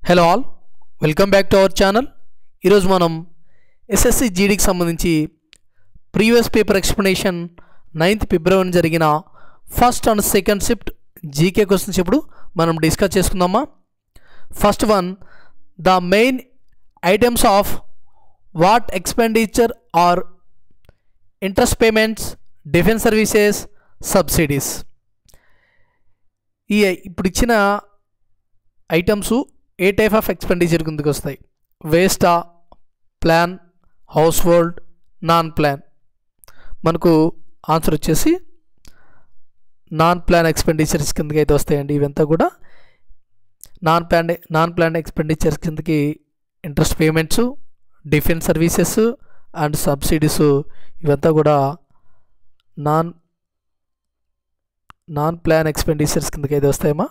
Hello all, welcome back to our channel. ఈరోజు మనం SSC జీడీకి సంబంధించి ప్రీవియస్ పేపర్ ఎక్స్ప్లెనేషన్ 9th ఫిబ్రవరి జరిగిన first and second shift GK questions ఇప్పుడు మనం డిస్కస్ చేసుకుందామా. First one, the main items of what expenditure are interest payments, defence services, subsidies. ఈ ఇప్పుడు ఇచ్చిన ఐటమ్స్ ఏ టైప్ ఆఫ్ ఎక్స్పెండిచర్ కిందకి వస్తాయి? వేస్టా, plan, household, non plan. మనకు ఆన్సర్ వచ్చేసి నాన్ ప్లాన్ ఎక్స్పెండిచర్స్ కిందకి అయితే వస్తాయండి. ఇవంతా కూడా నాన్ ప్లాన్ ఎక్స్పెండిచర్స్ కిందకి interest payments, defence services and subsidies ఇవంతా కూడా నాన్ ప్లాన్ ఎక్స్పెండిచర్స్ కిందకి అయితే వస్తాయమ్మా.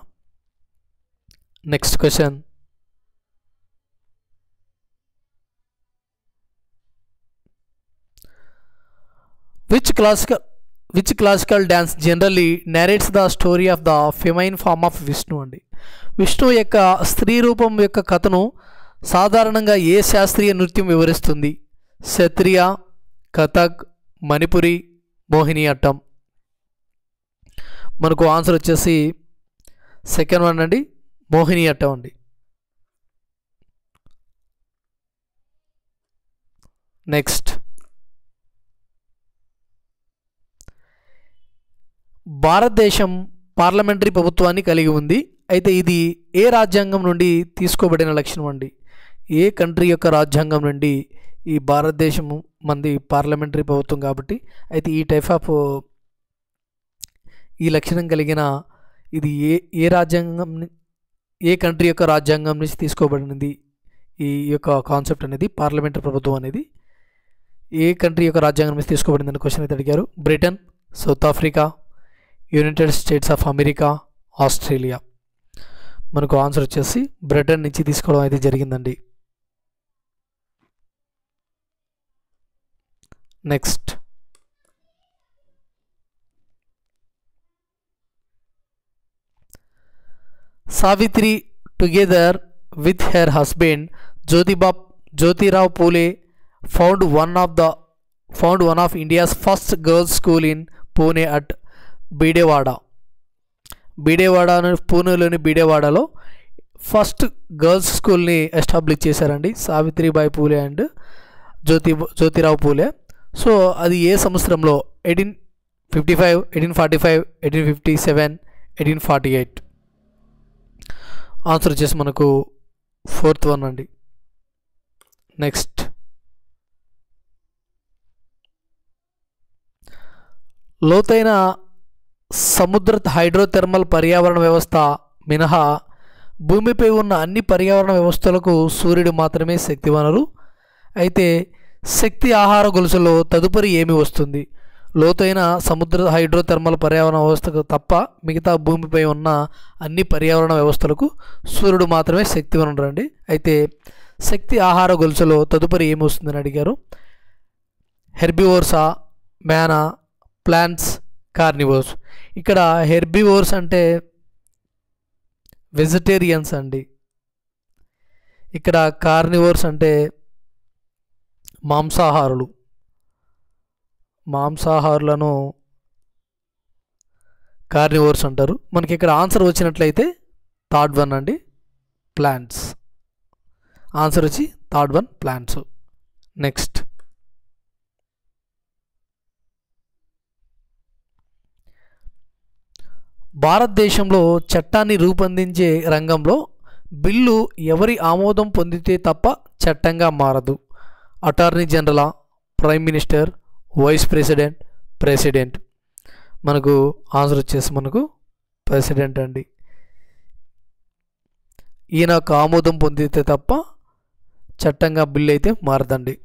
Next question, which classical dance generally narrates the story of the feminine form of Vishnu అండి. విష్ణు యొక్క స్త్రీ రూపం యొక్క కథను సాధారణంగా ఏ శాస్త్రీయ నృత్యం వివరిస్తుంది? క్షత్రియ, కథక్, మణిపురి, మోహిని అట్టం. మనకు ఆన్సర్ వచ్చేసి సెకండ్ వన్ అండి, మోహిని అట్టం అండి. నెక్స్ట్, భారతదేశం పార్లమెంటరీ ప్రభుత్వాన్ని కలిగి ఉంది. అయితే ఇది ఏ రాజ్యాంగం నుండి తీసుకోబడిన లక్షణం అండి? ఏ కంట్రీ యొక్క రాజ్యాంగం నుండి ఈ భారతదేశం మంది పార్లమెంటరీ ప్రభుత్వం కాబట్టి అయితే ఈ టైప్ ఆఫ్ ఈ లక్షణం కలిగిన ఇది ఏ రాజ్యాంగం, ఏ కంట్రీ యొక్క రాజ్యాంగం నుంచి తీసుకోబడినది? ఈ యొక్క కాన్సెప్ట్ అనేది పార్లమెంటరీ ప్రభుత్వం అనేది ఏ కంట్రీ యొక్క రాజ్యాంగం నుంచి తీసుకోబడింది అని క్వశ్చన్ అయితే అడిగారు. Britain, South Africa, United States of America, Australia. మనకు ఆన్సర్ వచ్చేసి బ్రిటన్ నుంచి తీసుకోవడం అయితే జరిగిందండి. Next, Savitri together with her husband Jyotirao Phule found one of India's first girls school in Pune at Bhidewada. పూణేలోని బీడేవాడలో ఫస్ట్ గర్ల్స్ స్కూల్ని ఎస్టాబ్లిష్ చేశారండి సావిత్రిబాయి పూలే అండ్ జ్యోతిరావు పూలే. సో అది ఏ సంవత్సరంలో? 1855, 1845, 1857, 1848. ఆన్సర్ వచ్చేసి మనకు ఫోర్త్ వన్ అండి. నెక్స్ట్, లోతైన సముద్ర హైడ్రోథెర్మల్ పర్యావరణ వ్యవస్థ మినహా భూమిపై ఉన్న అన్ని పర్యావరణ వ్యవస్థలకు సూర్యుడు మాత్రమే శక్తి వనరు. అయితే శక్తి ఆహార గొలుసులో తదుపరి ఏమి వస్తుంది? లోతైన సముద్ర హైడ్రోథెర్మల్ పర్యావరణ వ్యవస్థకు తప్ప మిగతా భూమిపై ఉన్న అన్ని పర్యావరణ వ్యవస్థలకు సూర్యుడు మాత్రమే శక్తి వనరు అండి. అయితే శక్తి ఆహార గొలుసులో తదుపరి ఏమి వస్తుందని అడిగారు. హెర్బివోర్సా, మ్యానా, ప్లాంట్స్, కార్నివోర్స్. ఇక్కడ హెర్బివోర్స్ అంటే వెజిటేరియన్స్ అండి. ఇక్కడ కార్నివోర్స్ అంటే మాంసాహారులను కార్నివోర్స్ అంటారు. మనకి ఇక్కడ ఆన్సర్ వచ్చినట్లయితే థర్డ్ వన్ అండి, ప్లాంట్స్. ఆన్సర్ వచ్చి థర్డ్ వన్, ప్లాంట్స్. నెక్స్ట్, భారతదేశంలో చట్టాన్ని రూపొందించే రంగంలో బిల్లు ఎవరి ఆమోదం పొందితే తప్ప చట్టంగా మారదు? Attorney general, prime minister, vice president, president. మనకు ఆన్సర్ వచ్చేసి మనకు ప్రెసిడెంట్ అండి. ఈయన యొక్క ఆమోదం పొందితే తప్ప చట్టంగా బిల్లు అయితే మారదండి.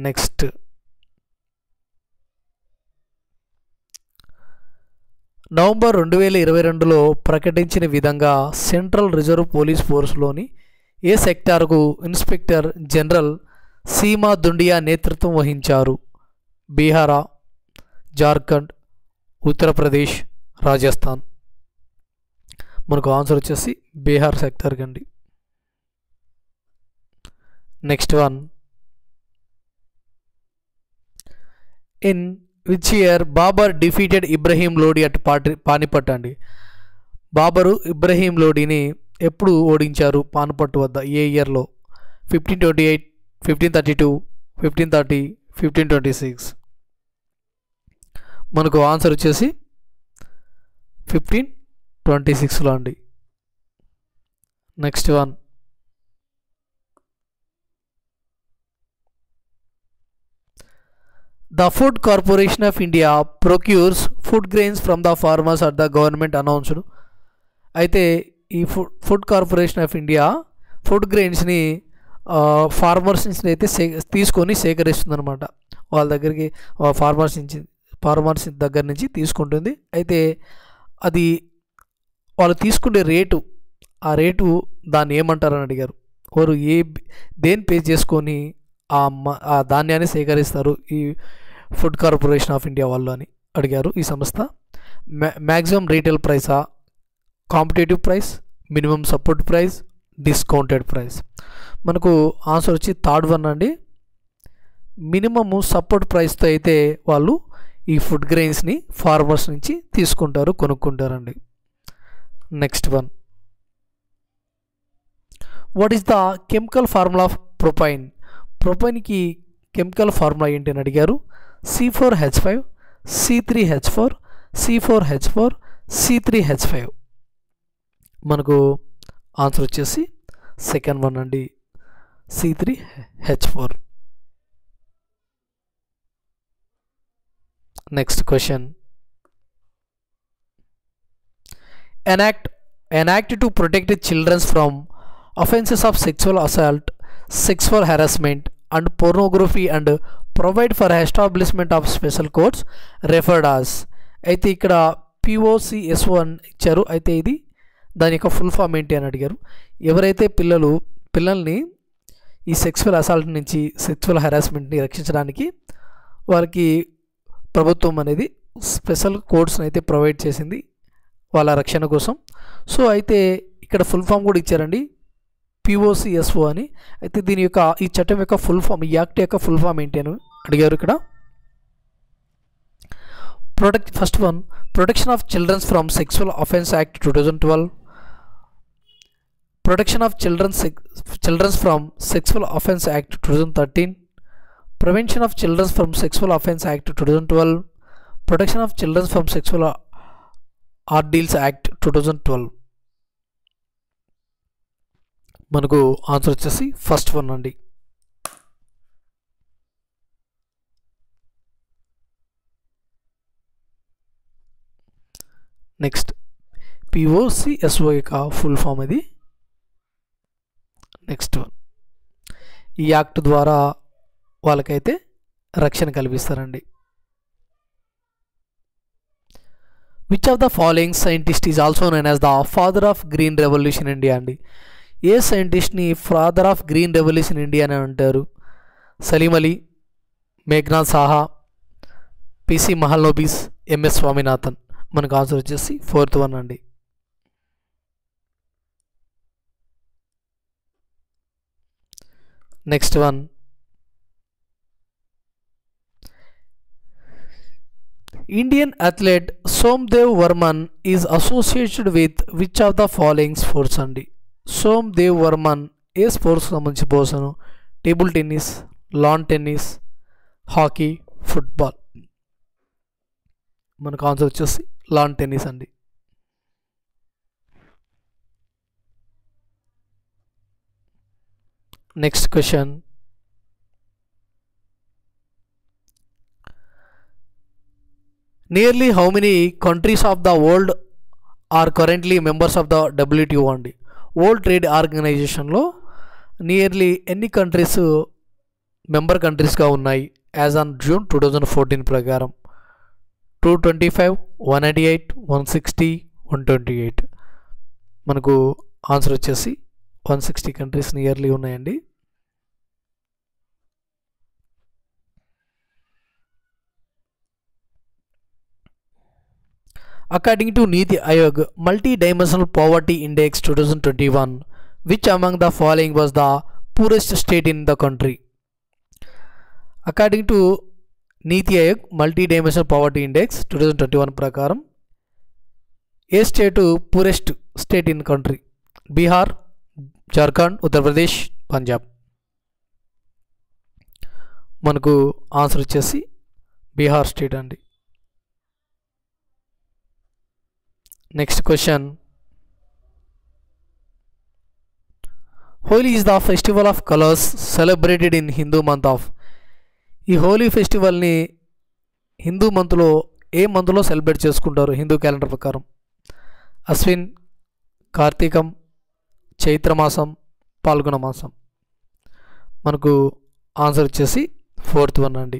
నెక్స్ట్, నవంబర్ 2022లో ప్రకటించిన విధంగా సెంట్రల్ రిజర్వ్ పోలీస్ ఫోర్స్లోని ఏ సెక్టార్కు ఇన్స్పెక్టర్ జనరల్ సీమా దుండియా నేతృత్వం వహించారు? బీహారా, జార్ఖండ్, ఉత్తరప్రదేశ్, రాజస్థాన్. మనకు ఆన్సర్ వచ్చేసి బీహార్ సెక్టార్కి అండి. Next one, in which year Babar defeated Ibrahim Lodi at Panipat అండి. బాబరు ఇబ్రహీం లోడిని ఎప్పుడు ఓడించారు పానిపట్టు వద్ద, ఏ ఇయర్లో? 1528, 1532, 1530, 1526. మనకు ఆన్సర్ వచ్చేసి 1526లో అండి. Next one, the food corporation of India procures food grains from the farmers at the government announced. అయితే ఈ food corporation of India food గ్రెయిన్స్ని ఫార్మర్స్ నుంచి అయితే తీసుకొని సేకరిస్తుంది అనమాట. వాళ్ళ దగ్గరికి ఫార్మర్స్ దగ్గర నుంచి తీసుకుంటుంది. అయితే అది వాళ్ళు తీసుకునే రేటు, ఆ రేటు దాన్ని ఏమంటారని అడిగారు. వారు దేని పే చేసుకొని ఆ ధాన్యాన్ని సేకరిస్తారు ఈ ఫుడ్ కార్పొరేషన్ ఆఫ్ ఇండియా వాళ్ళు అని అడిగారు ఈ సంస్థ. మ్యాక్సిమం రీటైల్ ప్రైసా, competitive price, minimum support price, discounted price. మనకు ఆన్సర్ వచ్చి థర్డ్ వన్ అండి. మినిమము సపోర్ట్ ప్రైస్తో అయితే వాళ్ళు ఈ ఫుడ్ గ్రెయిన్స్ని ఫార్మర్స్ నుంచి తీసుకుంటారు, కొనుక్కుంటారండి. Next one, what is the chemical formula of propyne? ప్రొపైన్కి కెమికల్ ఫార్ములా ఏంటి అని అడిగారు. C4H5, C3H4, C4H4, C3H5. మనకు ఆన్సర్ వచ్చేసి సెకండ్ వన్ అండి, C3H4. Next question, an act to protect children from offenses of sexual assault, sexual harassment and pornography and provide for establishment of special courts referred as. అయితే ఇక్కడ POCSO అని ఇచ్చారు. అయితే ఇది దాని యొక్క ఫుల్ ఫామ్ ఏంటి అని అడిగారు. ఎవరైతే పిల్లల్ని ఈ సెక్సువల్ అసాల్ట్ నుంచి, సెక్సువల్ హెరాస్మెంట్ని రక్షించడానికి వాళ్ళకి ప్రభుత్వం అనేది స్పెషల్ కోడ్స్ని అయితే ప్రొవైడ్ చేసింది వాళ్ళ రక్షణ కోసం. సో అయితే ఇక్కడ ఫుల్ ఫామ్ కూడా ఇచ్చారండి, POCSO అని. అయితే దీని యొక్క ఈ చట్టం యొక్క ఫుల్ ఫామ్, ఈ యాక్ట్ యొక్క ఫుల్ ఫామ్ ఏంటి అని అడిగారు ఇక్కడ. First one, protection of childrens from sexual offence act 2012, protection of childrens from sexual offence act 2013, prevention of childrens from sexual offence act 2012, protection of childrens from sexual ordeals act 2012. మనకు answer వచ్చేసి first one అండి. Next, POCSO యొక్క full form ఇది. Next one, ఈ act ద్వారా వాళ్ళకైతే రక్షణ కల్పిస్తారండి. Which of the following scientist is also known as the father of green revolution India అండి. ఏ సైంటిస్ట్ని father of green revolution India అని అంటారు? Salim Ali, Meghnath Saha, PC Mahalanobis, MS Swaminathan. మనకు ఆన్సర్ వచ్చేసి ఫోర్త్ వన్ అండి. Next one, Indian athlete Somdev Varman is associated with which of the following sports అండి. సోమ్దేవ్ వర్మన్ ఏ స్పోర్ట్స్కి సంబంధించి పోసాను? Table tennis, lawn tennis, hockey, football. మనకు ఆన్సర్ వచ్చేసి లాన్ టెన్నిస్ అండి. Next question, nearly how many countries of the world are currently members of the WTO అండి. World trade ఆర్గనైజేషన్లో నియర్లీ ఎన్ని కంట్రీస్ మెంబర్ కంట్రీస్గా ఉన్నాయి యాజ్ ఆన్ జూన్ 2014 ప్రకారం? 225, 198, 160, 128. మనకు ఆన్సర్ వచ్చేసి 160 కంట్రీస్ నియర్లీ ఉన్నాయండి. According to Niti Aayog Multi-Dimensional Poverty Index 2021, which among the following was the poorest state in the country? According to Niti Aayog Multi-Dimensional Poverty Index 2021 ప్రకారం ఏ state poorest state in country? Bihar, Jharkhand, Uttar Pradesh, Punjab. మనకు answer వచ్చేసి Bihar state అండి. Next question. Holi is the festival of colours celebrated in Hindu month of. ఈ హోలీ ఫెస్టివల్ని హిందూ మంత్లో ఏ మంత్లో celebrate చేసుకుంటారు Hindu calendar ప్రకారం? అశ్విన్, కార్తీకం, చైత్రమాసం, పాల్గొన మాసం. మనకు ఆన్సర్ వచ్చేసి 4th వన్ అండి.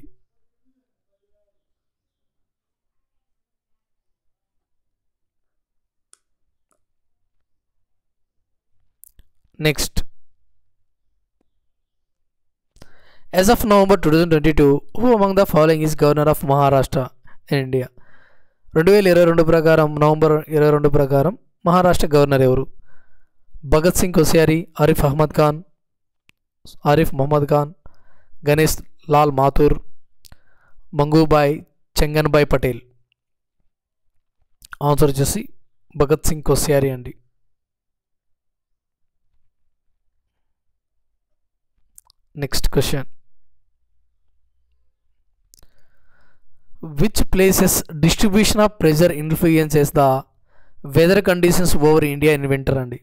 Next. As of November 2022, who among the following is Governor of Maharashtra in India? 2022 ప్రకారం నవంబర్ 22 ప్రకారం మహారాష్ట్ర గవర్నర్ ఎవరు? భగత్ సింగ్ కోశ్యారీ, ఆరిఫ్ మహమ్మద్ ఖాన్, గణేష్ లాల్ మాథూర్, మంగూబాయ్ చెంగన్బాయ్ పటేల్. ఆన్సర్ వచ్చేసి భగత్ సింగ్ కోశ్యారీ అండి. Next question. Which places distribution of pressure influences the weather conditions over India in winter అండి?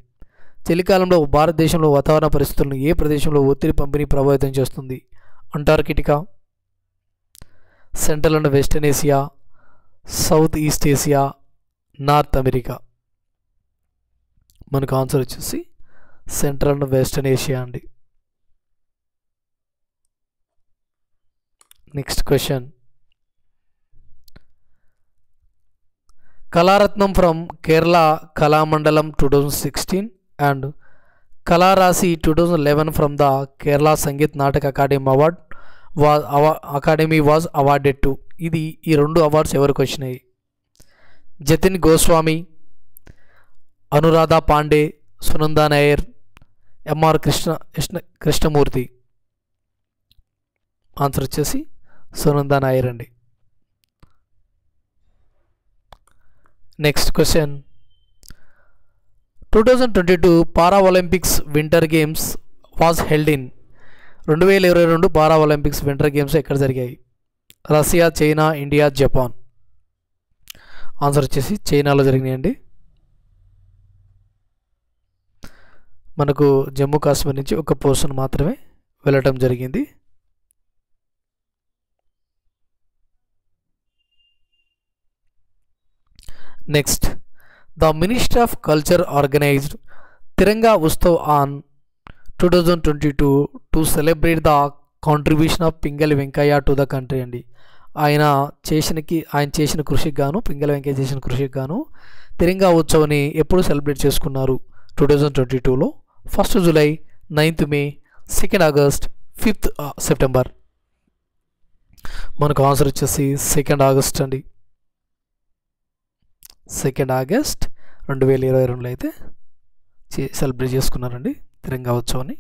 చలికాలంలో భారతదేశంలో వాతావరణ పరిస్థితులను ఏ ప్రదేశంలో ఒత్తిడి పంపిణీ ప్రభావితం చేస్తుంది? Antarctica, central and western Asia, south east Asia, north America. మనకు ఆన్సర్ వచ్చేసి సెంట్రల్ అండ్ వెస్టర్న్ ఏషియా అండి. Next question. Kalaratnam from Kerala Kalamandalam 2016 and Kalarashi 2011 from the Kerala Sangeet నాటక అకాడమీ వాజ్ అవార్డెడ్ టు. ఈ 2 అవార్డ్స్ ఎవరికి వచ్చినాయి? జతిన్ గోస్వామి, అనురాధ పాండే, సునందా నాయర్, ఎంఆర్ కృష్ణమూర్తి. ఆన్సర్ వచ్చేసి సునందా నాయర్ అండి. Next question. 2022 para Olympics winter games was held in. 2022 para Olympics winter games ఎక్కడ జరిగాయి? Russia, China, India, Japan. Answer వచ్చేసి చైనాలో జరిగినాయండి. మనకు జమ్మూ కాశ్మీర్ నుంచి ఒక పోర్షన్ మాత్రమే వెళ్ళటం జరిగింది. Next. The ministry of culture organised Tiranga Utsav on 2022 to celebrate the contribution of Pingali Venkaiah to the country అండి. ఆయన చేసిన కృషికి గాను, పింగళి వెంకయ్య చేసిన కృషికి గాను తిరంగా ఉత్సవ్ని ఎప్పుడు సెలబ్రేట్ చేసుకున్నారు? 2022లో 1st జూలై, 9th మే, 2nd ఆగస్ట్, 5th సెప్టెంబర్. మనకు ఆన్సర్ వచ్చేసి 2nd ఆగస్ట్ అండి. 2nd ఆగస్ట్ 2022లో అయితే సెలబ్రేట్ చేసుకున్నారండి తిరంగా ఉత్సవాన్ని.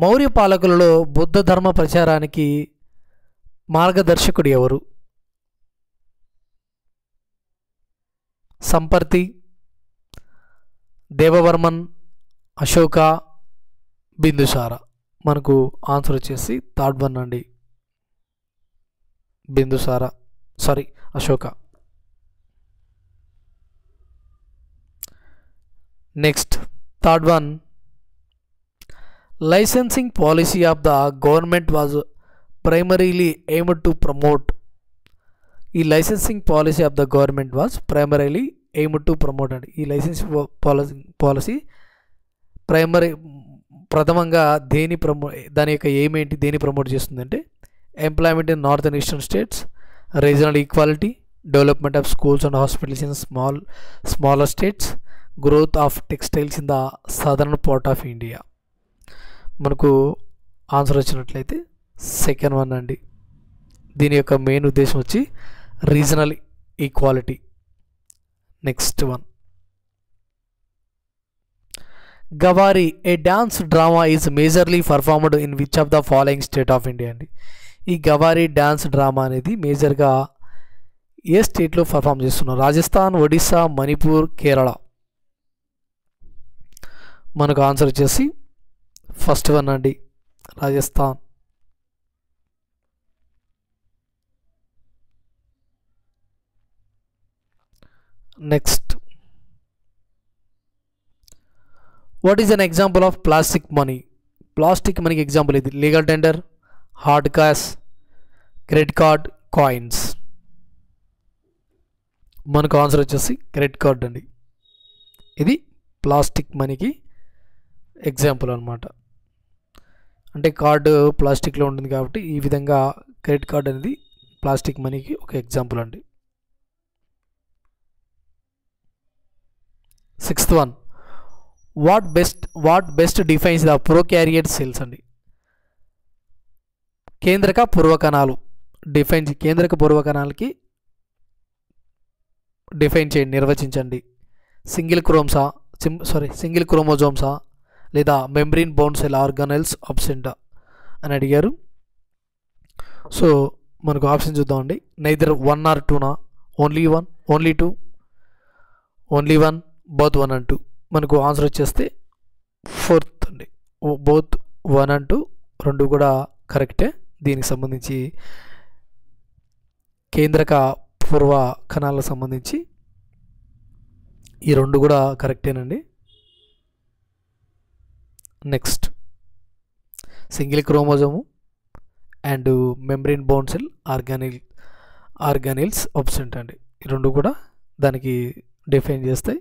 మౌర్య పాలకులలో బుద్ధ ధర్మ ప్రచారానికి మార్గదర్శకుడు ఎవరు? సంపర్తి, దేవవర్మన్, అశోక, బిందుసార. మనకు ఆన్సర్ వచ్చేసి 3rd వన్ అండి. Ashoka. Next. 3rd one. Licensing policy of the government was primarily aimed to promote. ఈ licensing policy of the government was primarily aimed to promote అండి. ఈ లైసెన్సింగ్ పాలసీ ప్రథమంగా దాని యొక్క ఎయిమ్ ఏంటి, దేని ప్రమోట్ చేస్తుందంటే employment in north and eastern states, regional equality, development of schools and hospitals in smaller states, growth of textiles in the southern part of India. మనకు answer వచ్చినట్లయితే 2nd వన్ అండి. దీని యొక్క మెయిన్ ఉద్దేశం వచ్చి regional equality. Next one. Gavari a dance drama is majorly performed in which of the following state of India అండి. ఈ గవారి డ్యాన్స్ డ్రామా అనేది మేజర్గా ఏ స్టేట్లో పర్ఫామ్ చేస్తున్నారు? రాజస్థాన్, ఒడిస్సా, మణిపూర్, కేరళ. మనకు ఆన్సర్ వచ్చేసి ఫస్ట్ వన్ అండి, Rajasthan. Next, what is an example of plastic money? Plastic మనీకి ఎగ్జాంపుల్ ఇది legal tender, hard cash, credit card, coins. మనకు ఆన్సర్ వచ్చేసి క్రెడిట్ కార్డ్ అండి. ఇది ప్లాస్టిక్ మనీకి ఎగ్జాంపుల్ అనమాట. అంటే కార్డు ప్లాస్టిక్లో ఉంటుంది కాబట్టి ఈ విధంగా క్రెడిట్ కార్డ్ అనేది ప్లాస్టిక్ మనీకి ఒక ఎగ్జాంపుల్ అండి. Sixth one, what best defines the prokaryote cells అండి. కేంద్రక పూర్వకణాలు కేంద్రక పూర్వకణాలకి డిఫైన్ చేయండి, నిర్వచించండి. సింగిల్ క్రోమోజోమ్సా లేదా మెంబ్రెయిన్ బౌండ్ సెల్ ఆర్గానెల్స్ అబ్సెంటా అని అడిగారు. సో మనకు ఆప్షన్ చూద్దామండి. Neither 1 or 2 only 1, only 2, only 1, both 1 and 2. మనకు ఆన్సర్ వచ్చేస్తే ఫోర్త్ అండి, బోత్ 1 and 2 రెండు కూడా కరెక్టే. దీనికి సంబంధించి కేంద్రక పూర్వ కణాలకు సంబంధించి ఈ రెండు కూడా కరెక్టేనండి. Next, single chromosome and membrane bound cell organelles absent అండి. ఈ రెండు కూడా దానికి డిఫైన్ చేస్తాయి,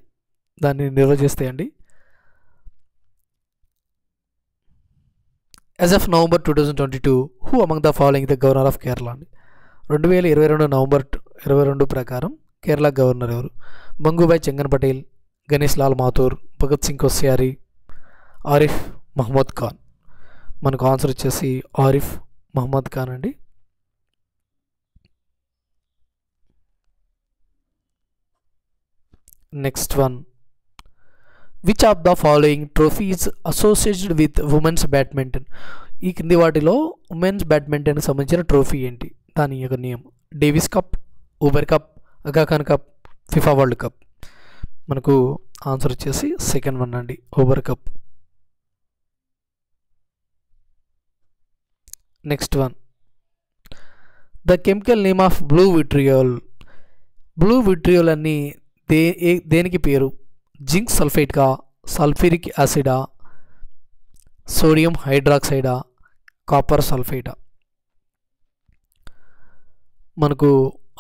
దాన్ని నిర్వచిస్తాయండి. As of November 2022 who among the following the governor of Kerala అండి. 2022 నవంబర్ 22 ప్రకారం కేరళ గవర్నర్ ఎవరు? మంగుబాయ్ చెంగన్ పటేల్, గణేష్ లాల్ మాథూర్, భగత్ సింగ్ కోశ్యారి, ఆరిఫ్ మహమ్మద్ ఖాన్. మనకు ఆన్సర్ వచ్చేసి ఆరిఫ్ మహమ్మద్ ఖాన్ అండి. Next one, which of the following trophies associated with women's badminton? ఈ కింది వాటిలో ఉమెన్స్ బ్యాడ్మింటన్కి సంబంధించిన ట్రోఫీ ఏంటి? దాని యొక్క నియమం Davis cup, Uber cup, Aga Khan cup, FIFA world cup. మనకు ఆన్సర్ వచ్చేసి సెకండ్ వన్ అండి, Uber cup. Next one, the chemical name of blue vitriol. Blue vitriol అన్ని దేనికి పేరు? జింక్ సల్ఫేట్గా, సల్ఫ్యూరిక్ యాసిడా, సోడియం హైడ్రాక్సైడా, కాపర్ సల్ఫేటా? మనకు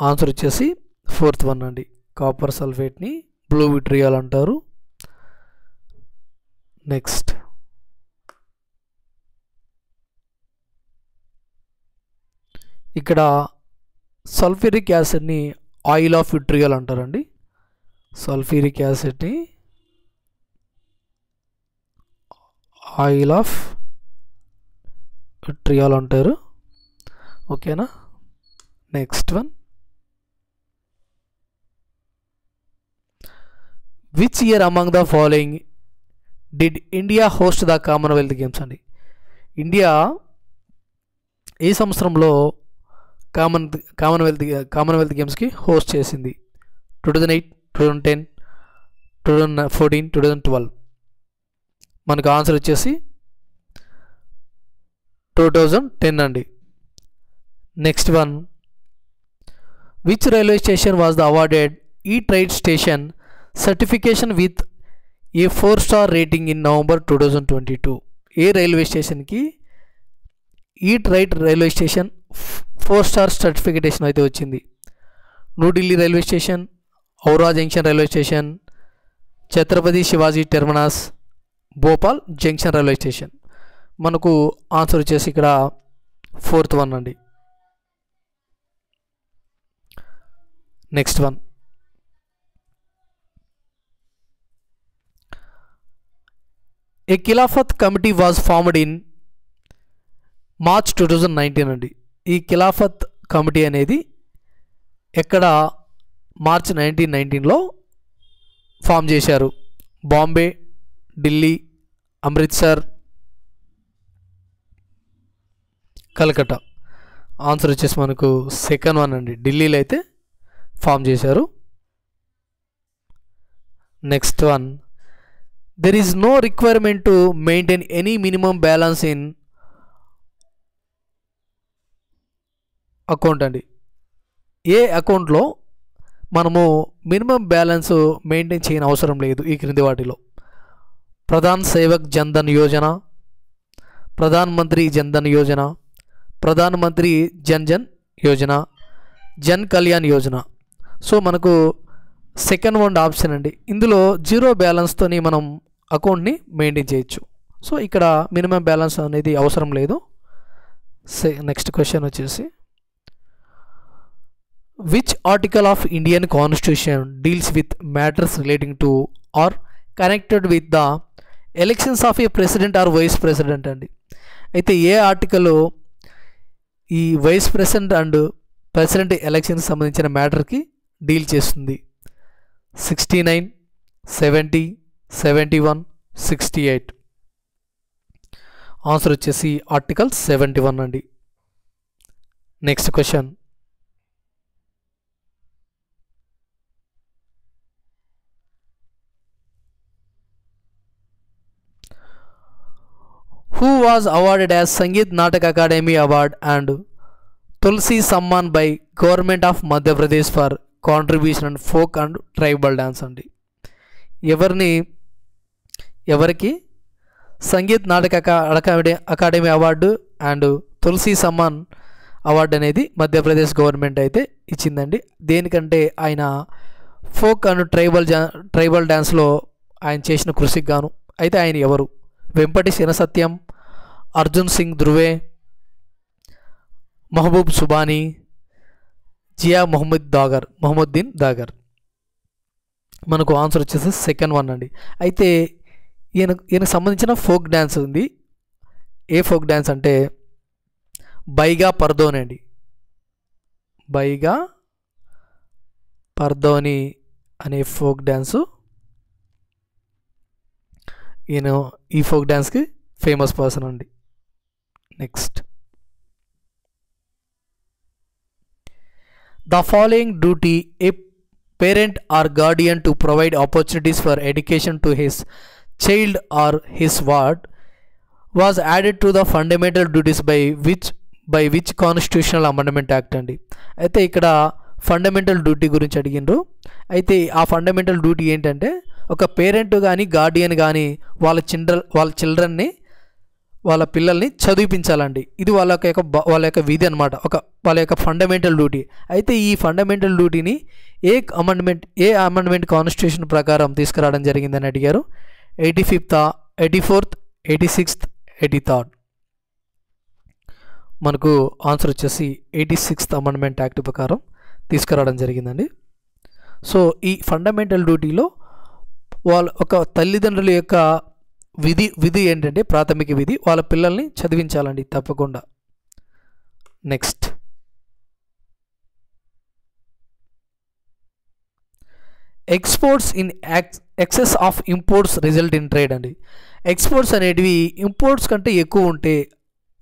ఆన్సర్ వచ్చేసి ఫోర్త్ వన్ అండి, కాపర్ సల్ఫేట్ని బ్లూ విట్రియాల్ అంటారు. నెక్స్ట్, ఇక్కడ సల్ఫ్యూరిక్ యాసిడ్ని ఆయిల్ ఆఫ్ విట్రియాల్ అంటారండి. సల్ఫ్యూరిక్ యాసిడ్ని ఆయిల్ ఆఫ్ విట్రియాల్ అంటారు. ఓకేనా? Next one, which year among the following did India host the Commonwealth games అండి. ఇండియా ఏ సంవత్సరంలో కామన్వెల్త్ గేమ్స్కి హోస్ట్ చేసింది? 2008, 2010, 2014, 2012. మనకు ఆన్సర్ వచ్చేసి 2010 అండి. Next one, which railway station was the awarded eat right station certification with a 4-star rating in November 2022? ఏ railway స్టేషన్కి eat right railway station 4-star certification అయితే వచ్చింది? New Delhi railway station, Howrah junction railway station, Chhatrapati Shivaji terminus, Bhopal junction railway station. మనకు answer వచ్చేసి ఇక్కడ fourth one అండి. Next one, a Khilafat committee was formed in March 2019 అండి. ఈ ఖిలాఫత్ కమిటీ అనేది ఎక్కడ మార్చ్ 1919లో ఫామ్ చేశారు? బాంబే, ఢిల్లీ, అమృత్సర్, కలకత్తా. ఆన్సర్ వచ్చేసి మనకు సెకండ్ వన్ అండి, ఢిల్లీలో అయితే ఫామ్ చేశారు. Next one, there is no requirement to maintain any minimum balance in account అండి. ఏ అకౌంట్లో మనము మినిమం బ్యాలెన్స్ మెయింటైన్ చేయని అవసరం లేదు ఈ క్రింది వాటిలో: ప్రధాన్ సేవక్ జన్ధన్ యోజన, ప్రధాన్ మంత్రి జన్ధన్ యోజన, ప్రధాన్ మంత్రి జన్ జన్ యోజన, జన్ కళ్యాణ్ యోజన. సో మనకు సెకండ్ వన్ ఆప్షన్ అండి. ఇందులో జీరో బ్యాలెన్స్తోని మనం అకౌంట్ని మెయింటైన్ చేయొచ్చు. సో ఇక్కడ మినిమం బ్యాలెన్స్ అనేది అవసరం లేదు. నెక్స్ట్ క్వశ్చన్ వచ్చేసి, which article of Indian constitution deals with matters relating to or connected with the elections of a president or vice president అండి. అయితే ఏ ఆర్టికల్ ఈ వైస్ ప్రెసిడెంట్ అండ్ ప్రెసిడెంట్ ఎలక్షన్కి సంబంధించిన మ్యాటర్కి డీల్ చేస్తుంది? 69, 70, 71, 68. ఆన్సర్ వచ్చేసి ఆర్టికల్ 71 అండి. Next question, who was awarded as Sangeet Natak Academy Award and Tulsi Samman by Government of Madhya Pradesh for contribution and folk and tribal dance అండి. ఎవరికి సంగీత్ నాటక academy award and Tulsi Samman award అనేది Madhya Pradesh government అయితే ఇచ్చిందండి. దేనికంటే ఆయన folk and tribal డ్యాన్స్లో ఆయన చేసిన కృషికి గాను. అయితే ఆయన ఎవరు? వెంపటి శినసత్యం, అర్జున్ సింగ్ ధ్రువే, మహబూబ్ సుబానీ, జియా మొహమ్మద్దీన్ దాగర్. మనకు ఆన్సర్ వచ్చేసి సెకండ్ వన్ అండి. అయితే ఈయనకు సంబంధించిన ఫోక్ డ్యాన్స్ ఉంది. ఏ ఫోక్ డ్యాన్స్ అంటే బైగా పర్దోని అండి. బైగా పర్దోని అనే ఫోక్ డ్యాన్సు ఈయన ఈ ఫోక్ డ్యాన్స్కి ఫేమస్ పర్సన్ అండి. Next, the following duty A parent are Guardian to provide opportunities for education to his child or his ward was added to the fundamental duties by which constitutional amendment act అండి. అయితే ఇక్కడ fundamental duty గురించి అడిగిండ్రు. అయితే ఆ fundamental duty ఏంటంటే ఒక parent కానీ Guardian కానీ వాళ్ళ చిల్డ్రన్ని వాళ్ళ పిల్లల్ని చదివించాలండి. ఇది వాళ్ళ యొక్క విధి అనమాట, వాళ్ళ యొక్క ఫండమెంటల్ డ్యూటీ. అయితే ఈ ఫండమెంటల్ డ్యూటీని ఏ అమెండ్మెంట్ కాన్స్టిట్యూషన్ ప్రకారం తీసుకురావడం జరిగిందని అడిగారు. 85th, 84th, 86th, 83rd. మనకు ఆన్సర్ వచ్చేసి 86th అమెండ్మెంట్ యాక్ట్ ప్రకారం తీసుకురావడం జరిగిందండి. సో ఈ ఫండమెంటల్ డ్యూటీలో వాళ్ళ ఒక తల్లిదండ్రుల యొక్క విధి ఏంటంటే ప్రాథమిక విధి వాళ్ళ పిల్లల్ని చదివించాలండి తప్పకుండా. Next, exports in excess of imports result in trade అండి. ఎక్స్పోర్ట్స్ అనేటివి ఇంపోర్ట్స్ కంటే ఎక్కువ ఉంటే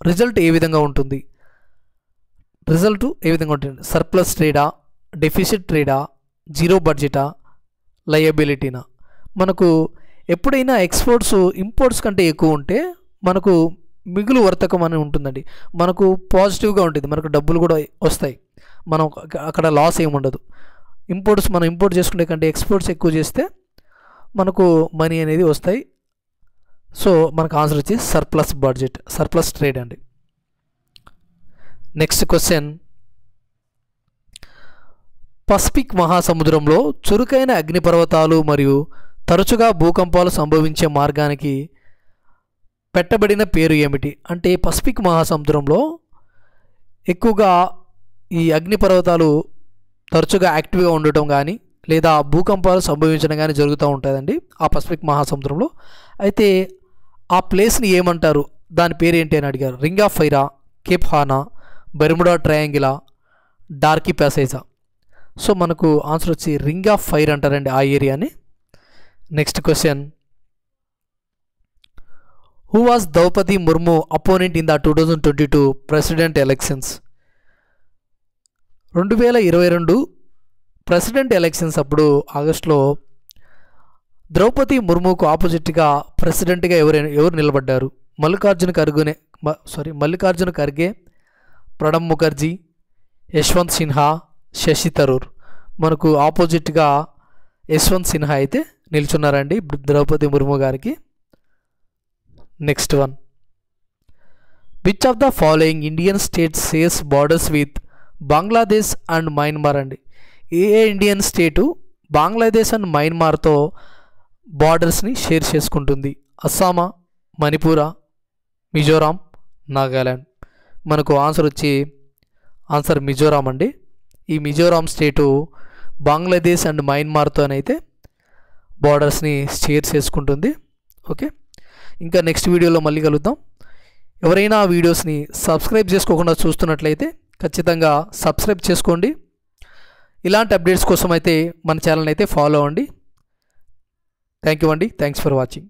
రిజల్ట్ ఏ విధంగా ఉంటుంది? సర్ప్లస్ ట్రేడా, డెఫిసిట్ ట్రేడా, జీరో బడ్జెటా, లయబిలిటీనా? మనకు ఎప్పుడైనా ఎక్స్పోర్ట్స్ ఇంపోర్ట్స్ కంటే ఎక్కువ ఉంటే మనకు మిగులు వర్తకం అని ఉంటుందండి. మనకు పాజిటివ్గా ఉంటుంది, మనకు డబ్బులు కూడా వస్తాయి, మనం అక్కడ లాస్ ఏమి ఉండదు. మనం ఇంపోర్ట్ చేసుకునే కంటే ఎక్స్పోర్ట్స్ ఎక్కువ చేస్తే మనకు మనీ అనేది వస్తాయి. సో మనకు ఆన్సర్ వచ్చి సర్ప్లస్ ట్రేడ్ అండి. నెక్స్ట్ క్వశ్చన్, పసిఫిక్ మహాసముద్రంలో చురుకైన అగ్నిపర్వతాలు మరియు తరచుగా భూకంపాలు సంభవించే మార్గానికి పెట్టబడిన పేరు ఏమిటి? అంటే పసిఫిక్ మహాసముద్రంలో ఎక్కువగా ఈ అగ్నిపర్వతాలు తరచుగా యాక్టివ్గా ఉండటం కానీ లేదా భూకంపాలు సంభవించడం కానీ జరుగుతూ ఉంటుందండి ఆ పసిఫిక్ మహాసముద్రంలో. అయితే ఆ ప్లేస్ని ఏమంటారు, దాని పేరు ఏంటి అని అడిగారు. రింగ్ ఆఫ్ ఫైరా, కేప్ హానా, బెర్ముడా ట్రయాంగిలా, డార్కీ ప్యాసేజా? సో మనకు ఆన్సర్ వచ్చి రింగ్ ఆఫ్ ఫైర్ అంటారండి ఆ ఏరియాని. Next question, who was Draupadi Murmu opponent in the 2022 president elections? 2022 president elections అప్పుడు ఆగస్టులో ద్రౌపది ముర్ముకు ఆపోజిట్గా ప్రెసిడెంట్గా ఎవరు నిలబడ్డారు? మల్లికార్జున ఖర్గే, ప్రణబ్ ముఖర్జీ, యశ్వంత్ సిన్హా, శశి థరూర్. మనకు ఆపోజిట్గా యశ్వంత్ సిన్హా అయితే నిల్చున్నారండి ద్రౌపది ముర్ము గారికి. Next one, which of the following Indian states shares borders with Bangladesh and Myanmar అండి? ఏ ఇండియన్ స్టేటు బంగ్లాదేశ్ అండ్ మయన్మార్తో బార్డర్స్ని షేర్ చేసుకుంటుంది? అస్సామా, మణిపూరా, మిజోరాం, నాగాల్యాండ్. మనకు ఆన్సర్ మిజోరాం అండి. ఈ మిజోరాం స్టేటు బంగ్లాదేశ్ అండ్ మయన్మార్తోనైతే బార్డర్స్ని షేర్ చేసుకుంటుంది. ఓకే, ఇంకా నెక్స్ట్ వీడియోలో మళ్ళీ కలుద్దాం. ఎవరైనా ఆ వీడియోస్ని సబ్స్క్రైబ్ చేసుకోకుండా చూస్తున్నట్లయితే ఖచ్చితంగా సబ్స్క్రైబ్ చేసుకోండి. ఇలాంటి అప్డేట్స్ కోసం అయితే మన ఛానల్ అయితే ఫాలో అవ్వండి. థ్యాంక్ యూ అండి. Thanks for watching.